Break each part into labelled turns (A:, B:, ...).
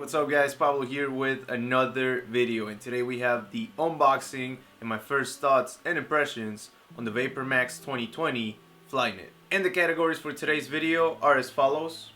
A: What's up guys, Pablo here with another video, and today we have the unboxing and my first thoughts and impressions on the Vapormax 2020 Flyknit. And the categories for today's video are as follows.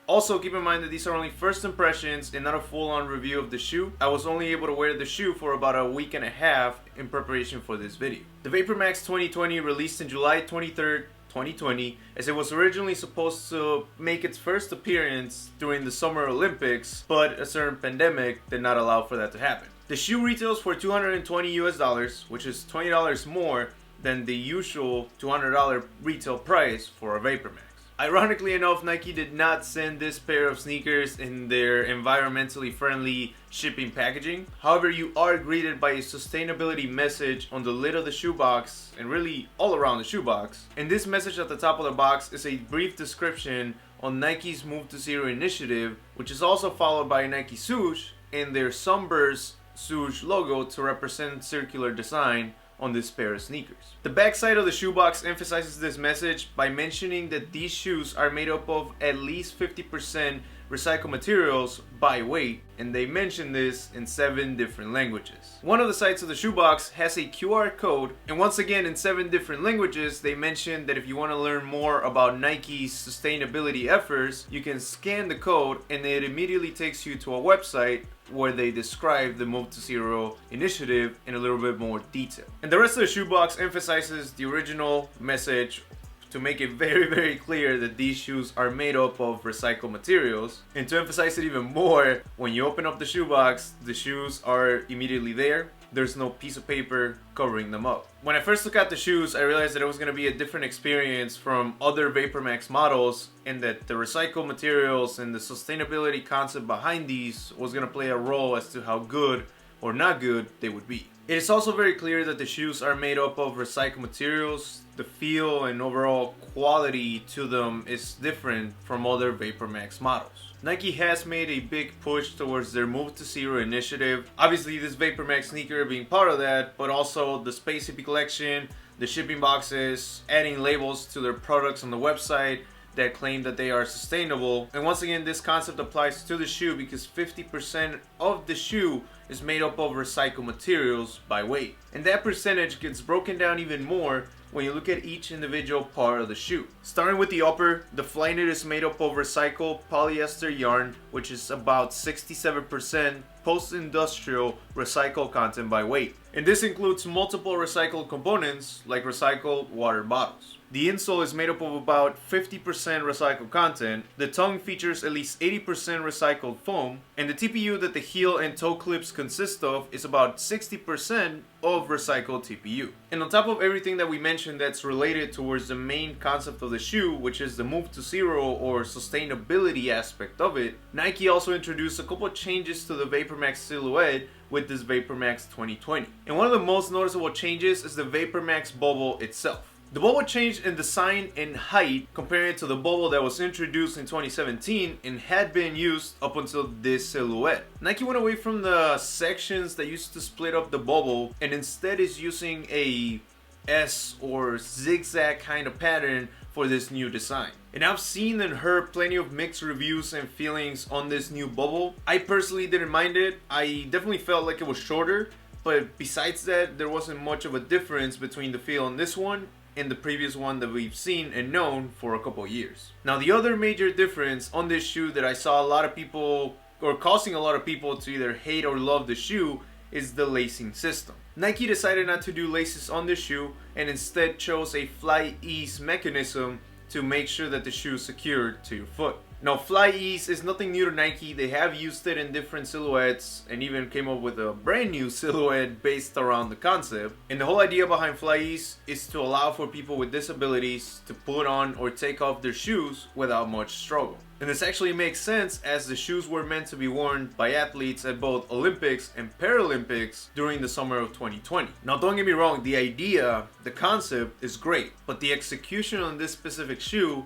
A: Also keep in mind that these are only first impressions and not a full-on review of the shoe. I was only able to wear the shoe for about a week and a half in preparation for this video. The Vapormax 2020 released in July 23rd, 2020, as it was originally supposed to make its first appearance during the Summer Olympics, but a certain pandemic did not allow for that to happen. The shoe retails for $220 US, which is $20 more than the usual $200 retail price for a Vapormax. Ironically enough, Nike did not send this pair of sneakers in their environmentally friendly shipping packaging. However, you are greeted by a sustainability message on the lid of the shoebox and really all around the shoebox. And this message at the top of the box is a brief description on Nike's Move to Zero initiative, which is also followed by a Nike swoosh and their Sunburst swoosh logo to represent circular design on this pair of sneakers. The backside of the shoebox emphasizes this message by mentioning that these shoes are made up of at least 50% recycled materials by weight, and they mention this in 7 different languages. One of the sides of the shoebox has a QR code, and once again in 7 different languages they mention that if you want to learn more about Nike's sustainability efforts, you can scan the code and it immediately takes you to a website where they describe the Move to Zero initiative in a little bit more detail. And the rest of the shoebox emphasizes the original message to make it very clear that these shoes are made up of recycled materials. And to emphasize it even more, when you open up the shoebox, the shoes are immediately there. There's no piece of paper covering them up. When I first looked at the shoes, I realized that it was going to be a different experience from other Vapormax models, and that the recycled materials and the sustainability concept behind these was going to play a role as to how good or not good they would be. It is also very clear that the shoes are made up of recycled materials. The feel and overall quality to them is different from other Vapormax models. Nike has made a big push towards their Move to Zero initiative. Obviously this Vapormax sneaker being part of that, but also the Space Hippie collection, the shipping boxes, adding labels to their products on the website that claim that they are sustainable. And once again, this concept applies to the shoe because 50% of the shoe is made up of recycled materials by weight. And that percentage gets broken down even more when you look at each individual part of the shoe. Starting with the upper, the Flyknit is made up of recycled polyester yarn, which is about 67% post-industrial recycled content by weight. And this includes multiple recycled components like recycled water bottles. The insole is made up of about 50% recycled content, the tongue features at least 80% recycled foam, and the TPU that the heel and toe clips consist of is about 60% of recycled TPU. And on top of everything that we mentioned that's related towards the main concept of the shoe, which is the Move to Zero or sustainability aspect of it, Nike also introduced a couple changes to the Vapormax silhouette with this Vapormax 2020. And one of the most noticeable changes is the Vapormax bubble itself. The bubble changed in design and height compared to the bubble that was introduced in 2017 and had been used up until this silhouette. Nike went away from the sections that used to split up the bubble and instead is using a S or zigzag kind of pattern for this new design. And I've seen and heard plenty of mixed reviews and feelings on this new bubble. I personally didn't mind it. I definitely felt like it was shorter, but besides that, there wasn't much of a difference between the feel on this one and the previous one that we've seen and known for a couple years. Now the other major difference on this shoe that I saw a lot of people, or causing a lot of people to either hate or love the shoe, is the lacing system. Nike decided not to do laces on the shoe and instead chose a fly ease mechanism to make sure that the shoe is secured to your foot. Now fly ease is nothing new to Nike. They have used it in different silhouettes and even came up with a brand new silhouette based around the concept. And the whole idea behind fly ease is to allow for people with disabilities to put on or take off their shoes without much struggle. And this actually makes sense as the shoes were meant to be worn by athletes at both Olympics and Paralympics during the summer of 2020. Now don't get me wrong, the idea, the concept is great, but the execution on this specific shoe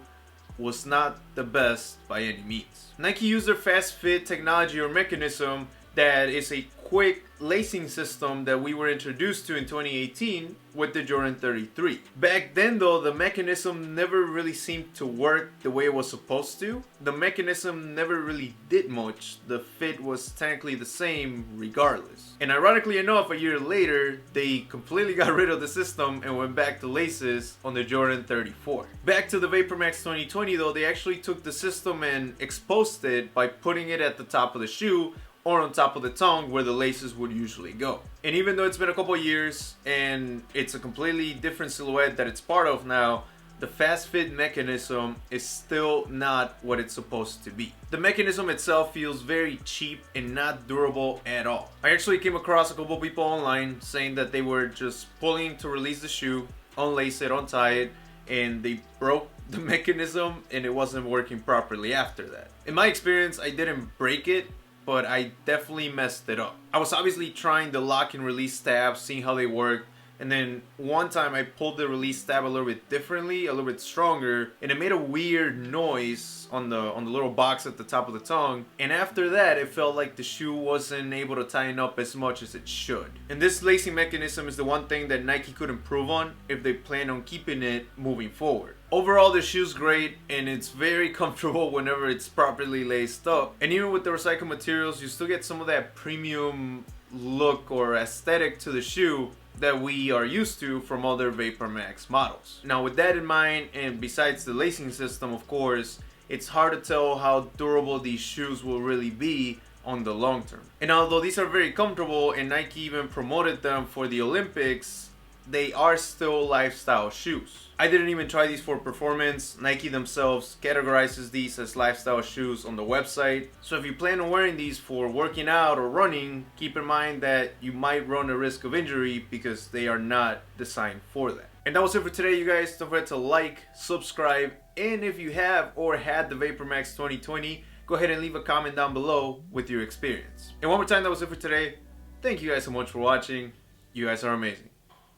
A: was not the best by any means. Nike used their fast fit technology or mechanism that is a quick lacing system that we were introduced to in 2018 with the Jordan 33. Back then though, the mechanism never really seemed to work the way it was supposed to. The mechanism never really did much. The fit was technically the same regardless. And ironically enough, a year later, they completely got rid of the system and went back to laces on the Jordan 34. Back to the Vapormax 2020 though, they actually took the system and exposed it by putting it at the top of the shoe or on top of the tongue where the laces would usually go. And even though it's been a couple years and it's a completely different silhouette that it's part of now, the fast fit mechanism is still not what it's supposed to be. The mechanism itself feels very cheap and not durable at all. I actually came across a couple people online saying that they were just pulling to release the shoe, unlace it, untie it, and they broke the mechanism and it wasn't working properly after that. In my experience, I didn't break it, but I definitely messed it up. I was obviously trying the lock and release tabs, seeing how they worked, and then one time I pulled the release tab a little bit differently, a little bit stronger, and it made a weird noise on the little box at the top of the tongue. And after that, it felt like the shoe wasn't able to tighten up as much as it should. And this lacing mechanism is the one thing that Nike could improve on if they plan on keeping it moving forward. Overall, the shoe's great and it's very comfortable whenever it's properly laced up. And even with the recycled materials, you still get some of that premium look or aesthetic to the shoe that we are used to from other Vapormax models. Now with that in mind, and besides the lacing system of course, it's hard to tell how durable these shoes will really be on the long term. And although these are very comfortable and Nike even promoted them for the Olympics, they are still lifestyle shoes. I didn't even try these for performance. Nike themselves categorizes these as lifestyle shoes on the website. So if you plan on wearing these for working out or running, keep in mind that you might run a risk of injury because they are not designed for that. And that was it for today, you guys. Don't forget to like, subscribe, and if you have or had the Vapormax 2020, go ahead and leave a comment down below with your experience. And one more time, that was it for today. Thank you guys so much for watching. You guys are amazing.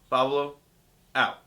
A: Pablo, out.